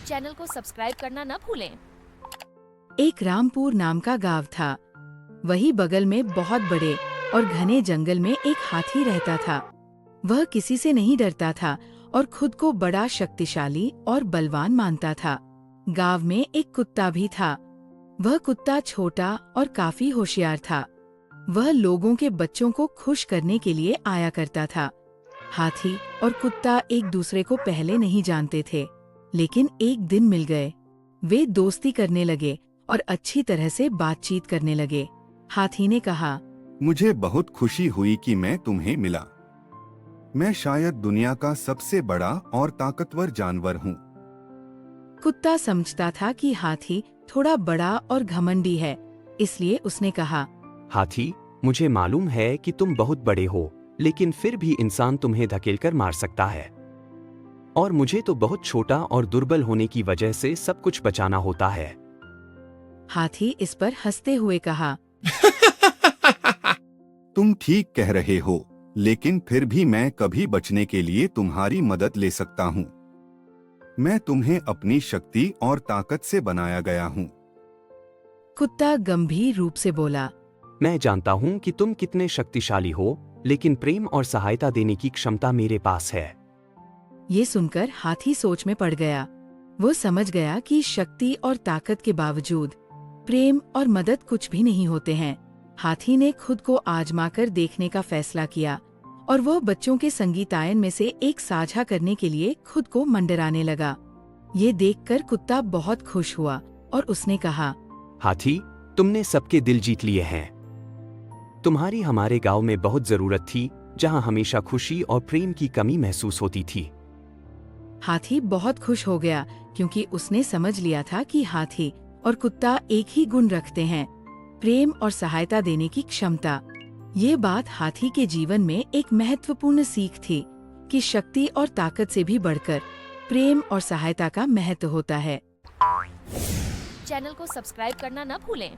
Channel को subscribe करना न भूलें। एक रामपुर नाम का गांव था। वही बगल में बहुत बड़े और घने जंगल में एक हाथी रहता था। वह किसी से नहीं डरता था और खुद को बड़ा शक्तिशाली और बलवान मानता था। गांव में एक कुत्ता भी था। वह कुत्ता छोटा और काफी होशियार था। वह लोगों के बच्चों को खुश करने के लिए आया करता था। हाथी और कुत्ता एक दूसरे को पहले नहीं जानते थे, लेकिन एक दिन मिल गए। वे दोस्ती करने लगे और अच्छी तरह से बातचीत करने लगे। हाथी ने कहा, मुझे बहुत खुशी हुई कि मैं तुम्हें मिला। मैं शायद दुनिया का सबसे बड़ा और ताकतवर जानवर हूँ। कुत्ता समझता था कि हाथी थोड़ा बड़ा और घमंडी है, इसलिए उसने कहा, हाथी, मुझे मालूम है कि तुम बहुत बड़े हो, लेकिन फिर भी इंसान तुम्हें धकेलकर मार सकता है। और मुझे तो बहुत छोटा और दुर्बल होने की वजह से सब कुछ बचाना होता है। हाथी इस पर हंसते हुए कहा, तुम ठीक कह रहे हो, लेकिन फिर भी मैं कभी बचने के लिए तुम्हारी मदद ले सकता हूँ। मैं तुम्हें अपनी शक्ति और ताकत से बनाया गया हूँ। कुत्ता गंभीर रूप से बोला, मैं जानता हूँ कि तुम कितने शक्तिशाली हो, लेकिन प्रेम और सहायता देने की क्षमता मेरे पास है। ये सुनकर हाथी सोच में पड़ गया। वो समझ गया कि शक्ति और ताकत के बावजूद प्रेम और मदद कुछ भी नहीं होते हैं। हाथी ने खुद को आजमाकर देखने का फैसला किया और वह बच्चों के संगीतायन में से एक साझा करने के लिए खुद को मंडराने लगा। ये देखकर कुत्ता बहुत खुश हुआ और उसने कहा, हाथी, तुमने सबके दिल जीत लिए हैं। तुम्हारी हमारे गांव में बहुत जरूरत थी, जहां हमेशा खुशी और प्रेम की कमी महसूस होती थी। हाथी बहुत खुश हो गया क्योंकि उसने समझ लिया था कि हाथी और कुत्ता एक ही गुण रखते हैं, प्रेम और सहायता देने की क्षमता। ये बात हाथी के जीवन में एक महत्वपूर्ण सीख थी कि शक्ति और ताकत से भी बढ़कर प्रेम और सहायता का महत्व होता है। चैनल को सब्सक्राइब करना न भूलें।